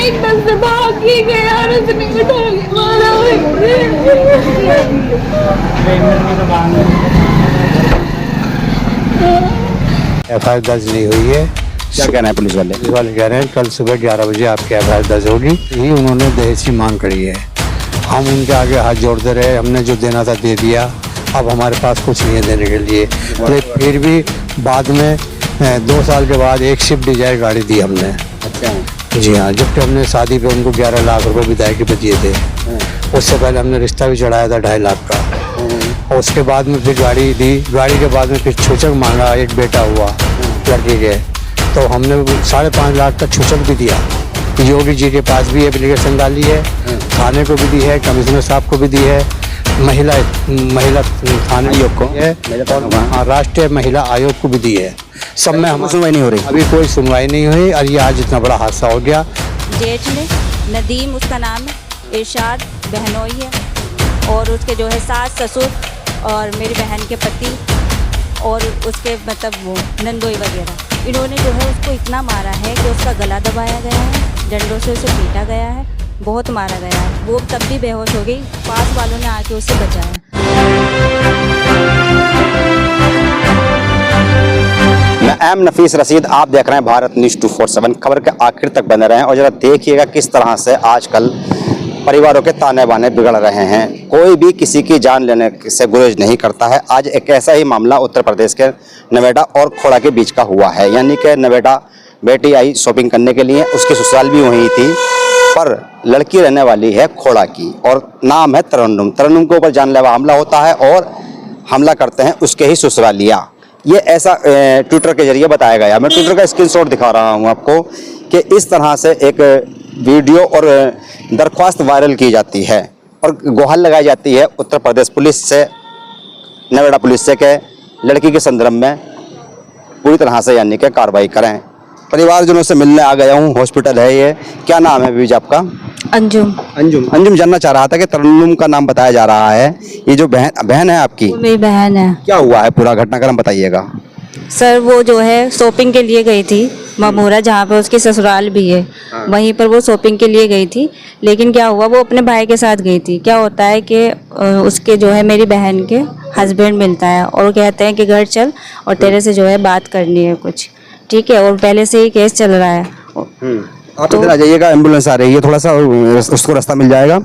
एकदम से भाग ही गया और उसने उठा के मारा। एफआईआर दर्ज नहीं हुई है। क्या कहना है पुलिस वाले? पुलिस वाले कह रहे हैं कल सुबह 11 बजे आपकी एफआईआर दर्ज होगी। यही उन्होंने दहेज की मांग करी है। हम उनके आगे हाथ जोड़ते रहे, हमने जो देना था दे दिया, अब हमारे पास कुछ नहीं है देने के लिए। फिर भी बाद में 2 साल के बाद एक स्विफ्ट डिजायर गाड़ी दी हमने। अच्छा जी हाँ, जबकि हमने शादी पे उनको 11 लाख रुपए विदायगी पे दिए थे। उससे पहले हमने रिश्ता भी चढ़ाया था 2.5 लाख का। और उसके बाद में फिर गाड़ी दी। गाड़ी के बाद में फिर छूचक मांगा, एक बेटा हुआ लड़की के, तो हमने 5.5 लाख का छूचक भी दिया। योगी जी के पास भी एप्लीकेशन डाली है, थाने को भी दी है, कमिश्नर साहब को भी दी है, महिला थाने आयोग को है, और राष्ट्रीय महिला आयोग को भी दी है। सब में हम सुनवाई नहीं हो रही। अभी कोई सुनवाई नहीं हुई और ये आज इतना बड़ा हादसा हो गया। जेठ ने नदीम उसका नाम है, इरशाद बहनोई है, और उसके जो है सास ससुर और मेरी बहन के पति और उसके मतलब वो नंदोई वगैरह, इन्होंने जो है उसको इतना मारा है कि उसका गला दबाया गया है, डंडों से उसे पीटा गया है, बहुत मारा गया है। वो तब भी बेहोश हो गई, पास वालों ने आके उसे बचाया। मैं एम नफीस रशीद, आप देख रहे हैं भारत न्यूज़ 247। खबर के आखिर तक बने रहें और जरा देखिएगा किस तरह से आजकल परिवारों के ताने बाने बिगड़ रहे हैं। कोई भी किसी की जान लेने से गुरेज नहीं करता है। आज एक ऐसा ही मामला उत्तर प्रदेश के नवेदा और खोड़ा के बीच का हुआ है। यानी कि नवेदा बेटी आई शॉपिंग करने के लिए, उसकी ससुराल भी वहीं थी, पर लड़की रहने वाली है खोड़ा की और नाम है तरन्नुम। तरन्नुम के ऊपर जानलेवा हमला होता है और हमला करते हैं उसके ही ससुरालिया। ये ऐसा ट्विटर के जरिए बताया गया। मैं ट्विटर का स्क्रीनशॉट दिखा रहा हूँ आपको कि इस तरह से एक वीडियो और दरख्वास्त वायरल की जाती है और गुहार लगाई जाती है उत्तर प्रदेश पुलिस से, नवेदा पुलिस से, के लड़की के संदर्भ में पूरी तरह से यानी कि कार्रवाई करें। परिवारजनों से मिलने आ गया हूँ। हॉस्पिटल है ये। क्या नाम है बीज आपका? अंजुम। अंजुम जानना चाह रहा था कि तरन्नुम का नाम बताया जा रहा है। ये जो बहन है आपकी? मेरी बहन है। क्या हुआ है, पूरा घटनाक्रम बताइएगा। सर वो जो है शॉपिंग के लिए गई थी मामूरा, जहाँ पे उसकी ससुराल भी है, वहीं पर वो शॉपिंग के लिए गई थी। लेकिन क्या हुआ, वो अपने भाई के साथ गई थी। क्या होता है कि उसके जो है मेरी बहन के हस्बैंड मिलता है और वो कहते हैं कि घर चल और तेरे से जो है बात करनी है कुछ, ठीक है, और पहले से ही केस चल रहा है। आप इधर आ जाइएगा, एम्बुलेंस आ रही है, थोड़ा सा उसको रास्ता मिल जाएगा।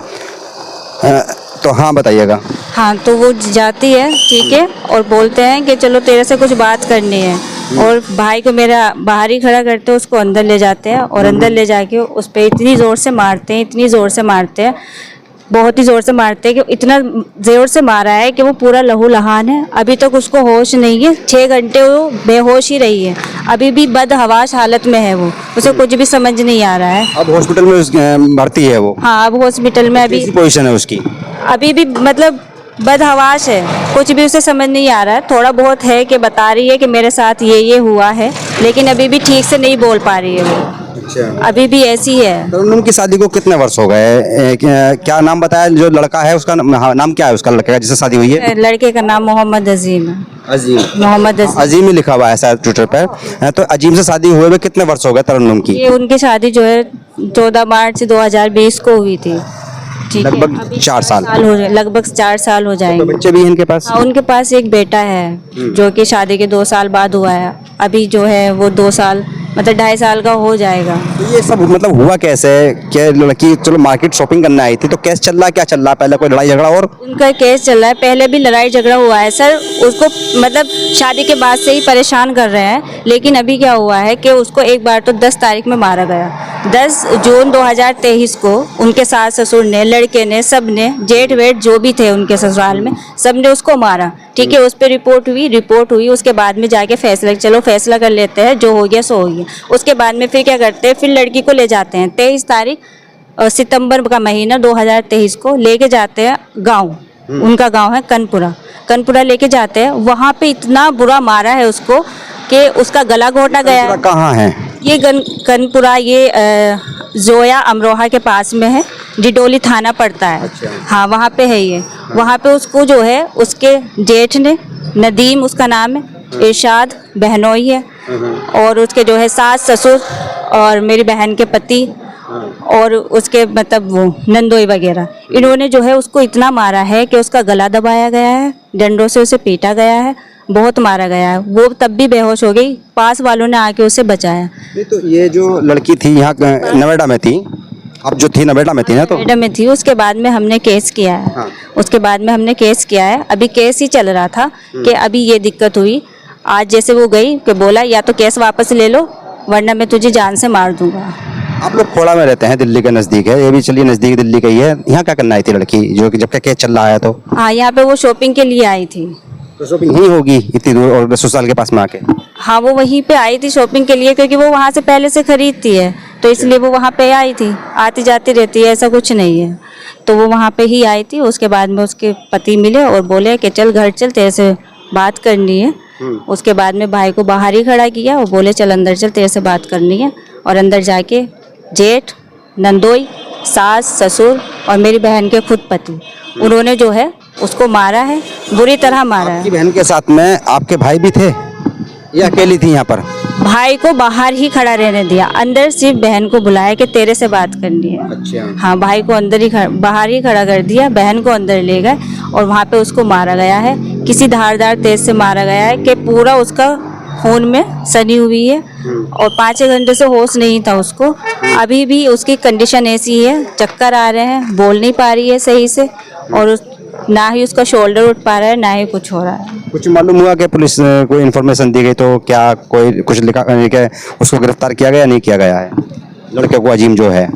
तो हाँ बताइएगा। हाँ, तो वो जाती है, ठीक है, और बोलते हैं कि चलो तेरे से कुछ बात करनी है, और भाई को मेरा बाहर ही खड़ा करते हैं, उसको अंदर ले जाते हैं और अंदर ले जाके उस पर इतनी ज़ोर से मारते हैं, इतनी ज़ोर से मारते हैं, बहुत ही ज़ोर से मारते हैं कि इतना ज़ोर से मारा है कि वो पूरा लहू लहान है। अभी तक उसको होश नहीं है, 6 घंटे वो बेहोश ही रही है, अभी भी बदहवास हालत में है वो, उसे कुछ भी समझ नहीं आ रहा है। अब हॉस्पिटल में भर्ती है वो? हाँ, अब हॉस्पिटल में अभी पोजीशन है उसकी? अभी भी मतलब बदहवास है, कुछ भी उसे समझ नहीं आ रहा है। थोड़ा बहुत है कि बता रही है कि मेरे साथ ये हुआ है, लेकिन अभी भी ठीक से नहीं बोल पा रही है वो। अच्छा, अभी भी ऐसी है। तरन्नुम की शादी को कितने वर्ष हो गए? क्या नाम बताया जो लड़का है उसका? नाम क्या है उसका लड़के का जिससे शादी हुई है? लड़के का नाम मोहम्मद अजीम है। अजीम? मोहम्मद अजीम ही लिखा हुआ है शायद ट्विटर पर। तो अजीम से शादी हुए में कितने वर्ष हो गए तरन्नुम की? ये उनकी शादी जो है 14 मार्च 2020 को हुई थी। ठीक है, लगभग अभी 4 साल हो जाए, लगभग 4 साल हो जाएंगे। तो बच्चे भी हैं इनके पास? हाँ, उनके पास एक बेटा है जो कि शादी के 2 साल बाद हुआ है। अभी जो है वो 2 साल मतलब 2.5 साल का हो जाएगा। तो ये सब मतलब हुआ कैसे? क्या लड़की चलो मार्केट शॉपिंग करने आई थी, तो केस चल रहा है, क्या चल रहा है? पहले कोई लड़ाई झगड़ा? और उनका केस चल रहा है, पहले भी लड़ाई झगड़ा हुआ है सर। उसको मतलब शादी के बाद से ही परेशान कर रहे हैं, लेकिन अभी क्या हुआ है कि उसको एक बार तो 10 तारीख में मारा गया। 10 जून 2023 को उनके सास ससुर ने, लड़के ने, सब ने, जेठ वेठ जो भी थे उनके ससुराल में, सब ने उसको मारा। ठीक है, उस पर रिपोर्ट हुई। उसके बाद में जाके फैसला कर लेते हैं, जो हो गया सो हो गया। उसके बाद में फिर क्या करते हैं, फिर लड़की को ले जाते हैं 23 तारीख सितंबर का महीना 2023 को लेके जाते हैं गांव। उनका गांव है कनपुरा लेके जाते हैं। वहाँ पे इतना बुरा मारा है उसको कि उसका गला घोटा गया। कहाँ है ये कनपुरा? ये जोया अमरोहा के पास में है, डिडोली थाना पड़ता है। अच्छा। हाँ, वहाँ पे है ये। वहाँ पे उसको जो है उसके जेठ ने, नदीम उसका नाम है, इरशाद बहनोई है, और उसके जो है सास ससुर और मेरी बहन के पति और उसके मतलब वो नंदोई वगैरह, इन्होंने जो है उसको इतना मारा है कि उसका गला दबाया गया है, डंडों से उसे पीटा गया है, बहुत मारा गया है। वो तब भी बेहोश हो गई, पास वालों ने आके उसे बचाया। नहीं तो ये जो लड़की थी यहाँ नोएडा में थी, अब जो थी नोएडा में थी ना, तो नोएडा में थी। उसके बाद में हमने केस किया है। हाँ। उसके बाद में हमने केस किया है। अभी केस ही चल रहा था कि अभी ये दिक्कत हुई। आज जैसे वो गई कि बोला या तो केस वापस ले लो वरना मैं तुझे जान से मार दूंगा। आप लोग खोड़ा में रहते हैं, दिल्ली के नज़दीक है, ये भी चलिए नज़दीक दिल्ली का ही है। यहाँ क्या करना आई थी लड़की, जो कि जब केस चल रहा है? तो हाँ, यहाँ पे वो शॉपिंग के लिए आई थी। तो शॉपिंग ही होगी इतनी दूर और ससुराल के पास में आके? हाँ, वो वहीं पे आई थी शॉपिंग के लिए, क्योंकि वो वहाँ से पहले से खरीदती है तो इसलिए वो वहाँ पे आई थी। आती जाती रहती है, ऐसा कुछ नहीं है। तो वो वहाँ पे ही आई थी। उसके बाद में उसके पति मिले और बोले कि चल घर चल, तेरे से बात करनी है। उसके बाद में भाई को बाहर ही खड़ा किया और बोले चल अंदर चल, तेरे से बात करनी है। और अंदर जाके जेठ, नंदोई, सास, ससुर और मेरी बहन के खुद पति, उन्होंने जो है उसको मारा है, बुरी तरह मारा है। आपकी बहन के साथ में आपके भाई भी थे या अकेली थी यहाँ पर? भाई को बाहर ही खड़ा रहने दिया, अंदर सिर्फ बहन को बुलाया कि तेरे से बात करनी है। अच्छा। हाँ, भाई को अंदर ही बाहर ही खड़ा कर दिया, बहन को अंदर ले गए और वहाँ पे उसको मारा गया है। किसी धारदार तेज से मारा गया है कि पूरा उसका खून में सनी हुई है और 5-6 घंटे से होश नहीं था उसको। अभी भी उसकी कंडीशन ऐसी है, चक्कर आ रहे हैं, बोल नहीं पा रही है सही से और ना ही उसका शोल्डर उठ पा रहा है, ना ही कुछ हो रहा है। कुछ मालूम हुआ कि पुलिस कोई इन्फॉर्मेशन दी गई तो क्या कोई कुछ लिखा कि उसको गिरफ्तार किया गया या नहीं किया गया है लड़के को, अजीम जो है?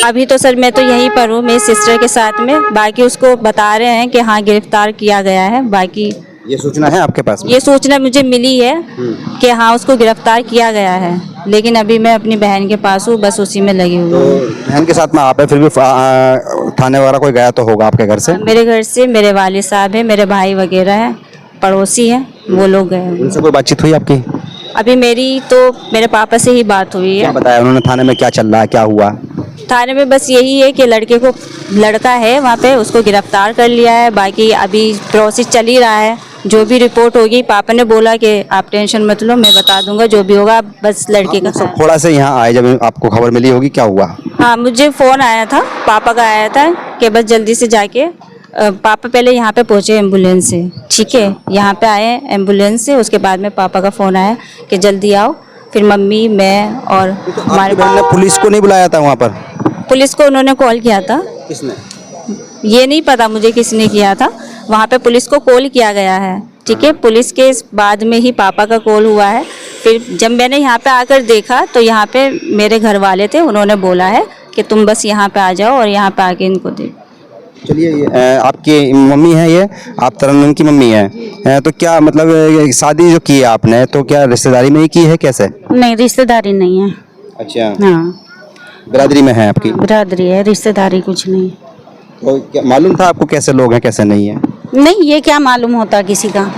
अभी तो सर मैं तो यहीं पर हूँ मेरी सिस्टर के साथ में। बाकी उसको बता रहे हैं कि हाँ गिरफ्तार किया गया है। बाकी ये सूचना है आपके पास में? ये सूचना मुझे मिली है कि हाँ उसको गिरफ्तार किया गया है, लेकिन अभी मैं अपनी बहन के पास हूँ, बस उसी में लगी हुई तो हूँ। बहन के साथ में आप है, फिर भी थाने वगैरह कोई गया तो होगा आपके घर से? मेरे घर से मेरे वालिद साहब है, मेरे भाई वगैरह हैं, पड़ोसी हैं, वो लोग गए हुए हैं। उनसे कोई बातचीत हुई आपकी? अभी मेरी तो मेरे पापा से ही बात हुई क्या है। बताया उन्होंने थाने में, क्या चल रहा है, क्या हुआ? थाने में बस यही है कि लड़के को, लड़का है वहाँ पे, उसको गिरफ्तार कर लिया है। बाकी अभी प्रोसेस चल ही रहा है, जो भी रिपोर्ट होगी। पापा ने बोला कि आप टेंशन मत लो, मैं बता दूंगा जो भी होगा, बस लड़के का। सब थोड़ा से यहाँ आए, जब आपको खबर मिली होगी, क्या हुआ? हाँ, मुझे फ़ोन आया था, पापा का आया था कि बस जल्दी से जाके पापा पहले यहाँ पे पहुँचे एम्बुलेंस से, ठीक है, यहाँ पे आए एम्बुलेंस से। उसके बाद में पापा का फ़ोन आया कि जल्दी आओ। फिर मम्मी, मैं और हमारे बहन ने पुलिस को नहीं बुलाया था वहाँ पर? पुलिस को उन्होंने कॉल किया था। किसने? ये नहीं पता मुझे किसने किया था। वहाँ पे पुलिस को कॉल किया गया है, ठीक है। पुलिस के बाद में ही पापा का कॉल हुआ है। फिर जब मैंने यहाँ पे आकर देखा तो यहाँ पे मेरे घर वाले थे, उन्होंने बोला है कि तुम बस यहाँ पे आ जाओ और यहाँ पे आके इनको दे। चलिए, आपकी मम्मी है ये, आप तरन्नुम की मम्मी है, तो क्या मतलब ये शादी जो की है आपने, तो क्या रिश्तेदारी में ही की है, कैसे? नहीं, रिश्तेदारी नहीं है। अच्छा। हाँ, बिरादरी में है आपकी? बिरादरी है, रिश्तेदारी कुछ नहीं। तो क्या मालूम था आपको कैसे लोग हैं कैसे नहीं है? नहीं, ये क्या मालूम होता किसी का,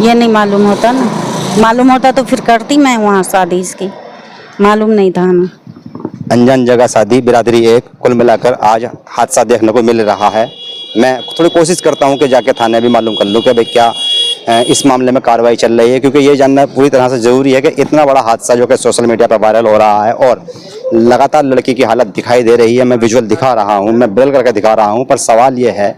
ये नहीं मालूम होता ना। मालूम होता तो फिर करती मैं वहाँ शादी, इसकी मालूम नहीं था हमें। अनजान जगह शादी, बिरादरी एक, कुल मिलाकर आज हादसा देखने को मिल रहा है। मैं थोड़ी कोशिश करता हूं कि जाके थाने भी मालूम कर लूं कि भाई क्या इस मामले में कार्रवाई चल रही है, क्योंकि ये जानना पूरी तरह से ज़रूरी है कि इतना बड़ा हादसा जो कि सोशल मीडिया पर वायरल हो रहा है और लगातार लड़की की हालत दिखाई दे रही है। मैं विजुअल दिखा रहा हूँ, मैं ब्रेल करके दिखा रहा हूँ, पर सवाल ये है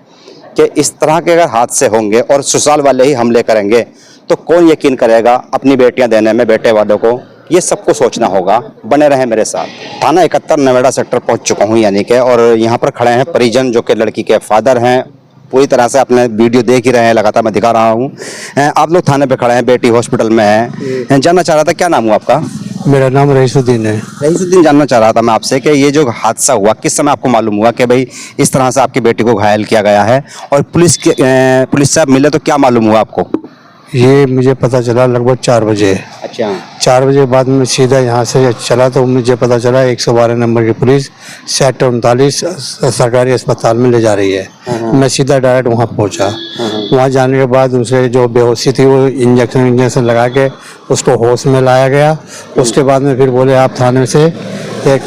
कि इस तरह के अगर हादसे होंगे और ससुराल वाले ही हमले करेंगे तो कौन यकीन करेगा अपनी बेटियां देने में बेटे वालों को? ये सबको सोचना होगा। बने रहें मेरे साथ। थाना 71 नोएडा सेक्टर पहुंच चुका हूं यानी कि, और यहाँ पर खड़े हैं परिजन जो कि लड़की के फादर हैं। पूरी तरह से अपने वीडियो देख ही रहे हैं, लगातार मैं दिखा रहा हूँ। आप लोग थाने पे खड़े हैं, बेटी हॉस्पिटल में है। जानना चाह रहा था, क्या नाम हुआ आपका? मेरा नाम रईसुद्दीन है। रईसुद्दीन, जानना चाह रहा था मैं आपसे कि ये जो हादसा हुआ किस समय आपको मालूम हुआ कि भाई इस तरह से आपकी बेटी को घायल किया गया है, और पुलिस से आप मिले तो क्या मालूम हुआ आपको? ये मुझे पता चला लगभग 4 बजे। अच्छा। 4 बजे बाद में सीधा यहाँ से चला तो मुझे पता चला 112 नंबर की पुलिस सेक्टर 39 सरकारी अस्पताल में ले जा रही है। मैं सीधा डायरेक्ट वहाँ पहुँचा। वहाँ जाने के बाद उसे जो बेहोशी थी वो इंजेक्शन लगा के उसको होश में लाया गया। उसके बाद में फिर बोले आप थाने से एक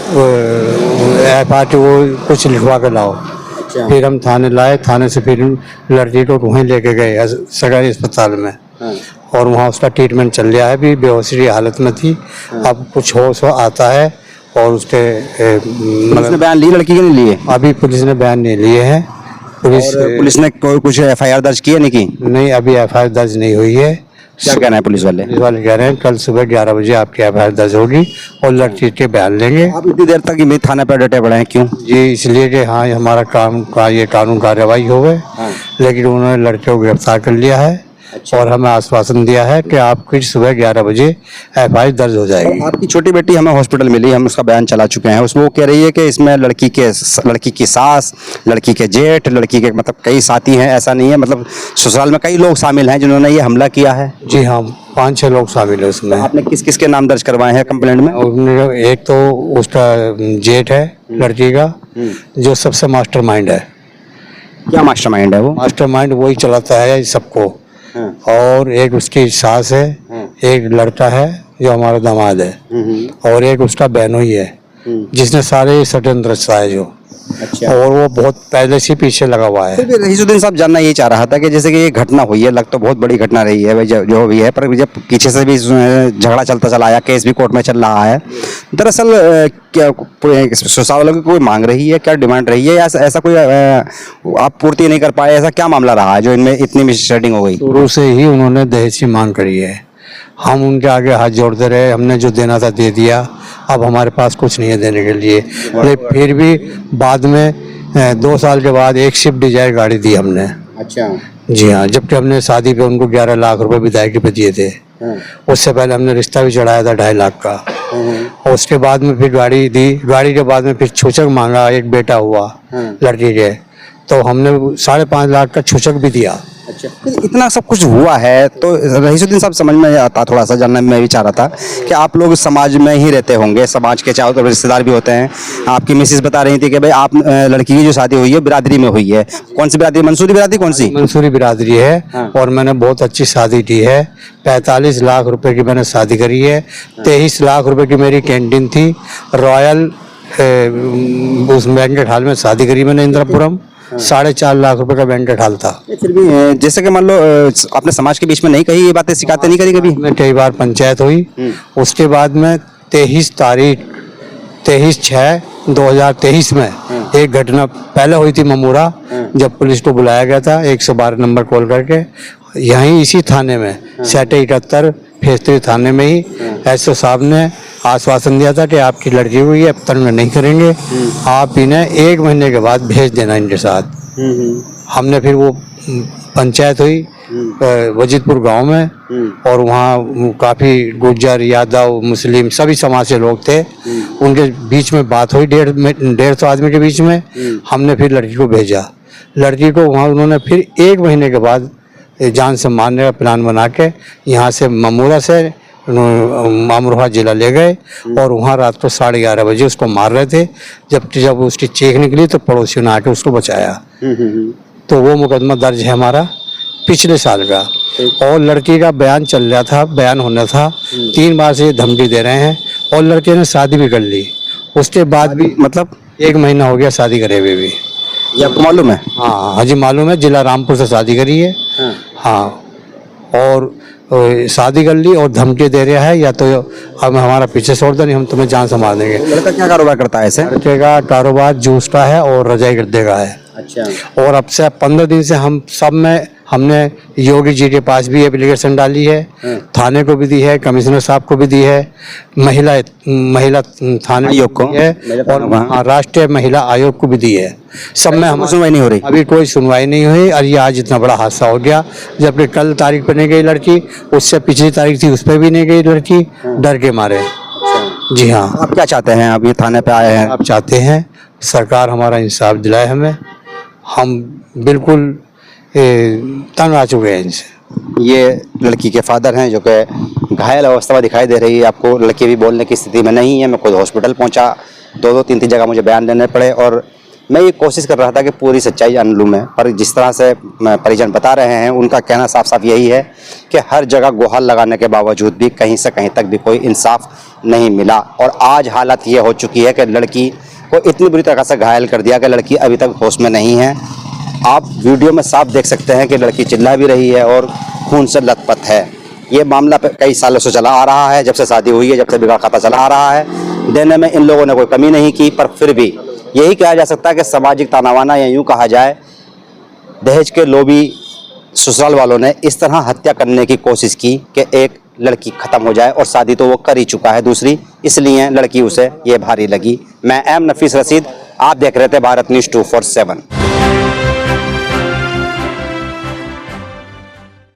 FIR वो कुछ लिखवा के लाओ। फिर हम थाने लाए, थाने से फिर लड़की को वहीं लेके गए सरकारी अस्पताल में, और वहाँ उसका ट्रीटमेंट चल रहा है। अभी बेहोशी की हालत में थी, अब कुछ होश आता है और उसके पुलिस ने बयान ली लड़की के नहीं लिए? अभी पुलिस ने बयान नहीं लिए हैं। पुलिस ने कोई कुछ एफआईआर दर्ज की है नहीं की? नहीं, अभी एफआईआर दर्ज नहीं हुई है। क्या कहना है पुलिस वाले? पुलिस वाले कह रहे हैं कल सुबह 11 बजे आपकी एफआईआर दर्ज होगी और लड़की के बयान लेंगे। आप इतनी देर तक ये थाने पर डटे पड़े हैं, क्यों? जी इसलिए कि हाँ हमारा काम का ये कानून कार्रवाई हो गए, लेकिन उन्होंने लड़के को गिरफ्तार कर लिया है। और हमें आश्वासन दिया है कि आपकी सुबह 11 बजे एफआईआर दर्ज हो जाएगी। आपकी छोटी बेटी हमें हॉस्पिटल मिली, हम उसका बयान चला चुके हैं। उसमें वो कह रही है कि इसमें लड़की की सास, लड़की के जेठ, लड़की के मतलब कई साथी हैं, ऐसा नहीं है, मतलब ससुराल में कई लोग शामिल हैं जिन्होंने ये हमला किया है। जी हाँ, 5-6 लोग शामिल है उसमें। आपने किस किस के नाम दर्ज करवाए हैं कंप्लेंट में? एक तो उसका जेठ है लड़की का, जो सबसे मास्टरमाइंड है। क्या मास्टरमाइंड है वो? मास्टरमाइंड वही चलाता है सबको। और एक उसकी सास है, एक लड़का है जो हमारा दामाद है, और एक उसका बहनोई है जिसने सारे षड्यंत्र रचा है जो। अच्छा। और वो बहुत पहले से पीछे लगा हुआ है। फिर भी रहीसुद्दीन साहब जानना ये चाह रहा था कि जैसे कि ये घटना हुई है, लग तो बहुत बड़ी घटना रही है जो भी है, पर जब पीछे से भी झगड़ा चलता चला आया, केस भी कोर्ट में चल रहा है, दरअसल क्या ससुराल वालों की कोई मांग रही है, क्या डिमांड रही है, या ऐसा कोई आप पूर्ति नहीं कर पाए, ऐसा क्या मामला रहा है जो इनमें इतनी मिसअंडरस्टैंडिंग हो गई? शुरू से ही उन्होंने दहेज की मांग करी है। हम उनके आगे हाथ जोड़ते रहे, हमने जो देना था दे दिया, अब हमारे पास कुछ नहीं है देने के लिए। लेकिन फिर भी बाद में 2 साल के बाद एक स्विफ्ट डिजायर गाड़ी दी हमने। अच्छा। जी हाँ, जबकि हमने शादी पे उनको 11 लाख रुपए विदायगी पे दिए थे। उससे पहले हमने रिश्ता भी चढ़ाया था 2.5 लाख का। और उसके बाद में फिर गाड़ी दी, गाड़ी के बाद में फिर छूछक मांगा, एक बेटा हुआ लड़की के, तो हमने 5.5 लाख का छूछक भी दिया। अच्छा, इतना सब कुछ हुआ है तो रहीसुद्दीन साहब समझ में आता, थोड़ा सा जानना मैं भी चाह रहा था कि आप लोग समाज में ही रहते होंगे, समाज के चारों तरफ रिश्तेदार भी होते हैं। आपकी मिसेस बता रही थी कि भाई आप लड़की की जो शादी हुई है बिरादरी में हुई है, कौन सी बिरादरी? मंसूरी बिरादरी? कौन सी? मंसूरी बिरादरी है। और मैंने बहुत अच्छी शादी की है। 45 लाख रुपए की मैंने शादी करी है। 23 लाख रुपए की मेरी कैंटीन थी। रॉयल उस बैंकेट हॉल में शादी करी मैंने इंद्रपुरम। 4.5 लाख रुपए का बैंकेट हॉल था। फिर भी जैसे कि मान लो अपने समाज के बीच में नहीं कही ये बातें, शिकायतें नहीं करी कभी? में कई बार पंचायत हुई। उसके बाद में 23/6/2023 में एक घटना पहले हुई थी ममूरा, जब पुलिस को बुलाया गया था 112 नंबर कॉल करके, यहीं इसी थाने में 71 फेज 3 थाने में ही एसओ साहब ने आश्वासन दिया था कि आपकी लड़की को ये अब तंग नहीं करेंगे, आप इन्हें 1 महीने के बाद भेज देना इनके साथ। हमने फिर वो पंचायत हुई वजीदपुर गांव में, और वहाँ काफ़ी गुर्जर, यादव, मुस्लिम सभी समाज से लोग थे। उनके बीच में बात हुई 150 आदमी के बीच में। हमने फिर लड़की को भेजा। लड़की को वहाँ उन्होंने फिर 1 महीने के बाद जान से मारने का प्लान बना के यहाँ से ममूरा से अमरोहा जिला ले गए, और वहाँ रात को 11:30 बजे उसको मार रहे थे। जब उसकी चीख निकली तो पड़ोसियों ने आके उसको बचाया। तो वो मुकदमा दर्ज है हमारा पिछले साल का। और लड़की का बयान चल रहा था, बयान होना था। 3 बार से ये धमकी दे रहे हैं, और लड़के ने शादी भी कर ली। उसके बाद भी मतलब 1 महीना हो गया शादी करे हुए भी। ये आपको मालूम है? हाँ हाँ जी मालूम है। जिला रामपुर से शादी करी है। हाँ, और शादी कर ली और धमकी दे रहा है, या तो हम हमारा पीछे छोड़ दो, नहीं हम तुम्हें जान से मार देंगे। लड़का क्या कारोबार करता है? लड़के का कारोबार जूस का है और रजाई गद्दे का है। अच्छा। और अब से 15 दिन से हम सब में हमने योगी जी के पास भी एप्लीकेशन डाली है, थाने को भी दी है, कमिश्नर साहब को भी दी है, महिला थाने आयोग को है, और राष्ट्रीय महिला आयोग को भी दी है। सब में हमारी सुनवाई नहीं हो रही। अभी कोई सुनवाई नहीं हुई, और ये आज इतना बड़ा हादसा हो गया। जबकि कल तारीख पर नहीं गई लड़की, उससे पिछली तारीख थी उस पर भी नहीं गई लड़की, डर के मारे। जी हाँ। आप क्या चाहते हैं? आप ये थाने पे आए हैं, आप चाहते हैं सरकार हमारा इंसाफ दिलाए हमें। हम बिल्कुल तंग आ चुके हैं इनसे। ये लड़की के फादर हैं जो कि घायल अवस्था में दिखाई दे रही है आपको। लड़की भी बोलने की स्थिति में नहीं है। मैं खुद हॉस्पिटल पहुंचा, 2-3 जगह मुझे बयान देने पड़े, और मैं ये कोशिश कर रहा था कि पूरी सच्चाई जान लूँ मैं। पर जिस तरह से परिजन बता रहे हैं, उनका कहना साफ साफ यही है कि हर जगह गुहार लगाने के बावजूद भी कहीं से कहीं तक भी कोई इंसाफ नहीं मिला। और आज हालत ये हो चुकी है कि लड़की को इतनी बुरी तरह से घायल कर दिया कि लड़की अभी तक होश में नहीं है। आप वीडियो में साफ देख सकते हैं कि लड़की चिल्ला भी रही है और खून से लथपथ है। ये मामला कई सालों से चला आ रहा है, जब से शादी हुई है, जब से बिगड़ खाता चला आ रहा है। देने में इन लोगों ने कोई कमी नहीं की, पर फिर भी यही कहा जा सकता है कि सामाजिक तानावाना, या यूँ कहा जाए दहेज के लोभी ससुराल वालों ने इस तरह हत्या करने की कोशिश की कि एक लड़की ख़त्म हो जाए, और शादी तो वो कर ही चुका है दूसरी, इसलिए लड़की उसे ये भारी लगी। मैं एम नफीस रशीद, आप देख रहे थे भारत न्यूज़ 247।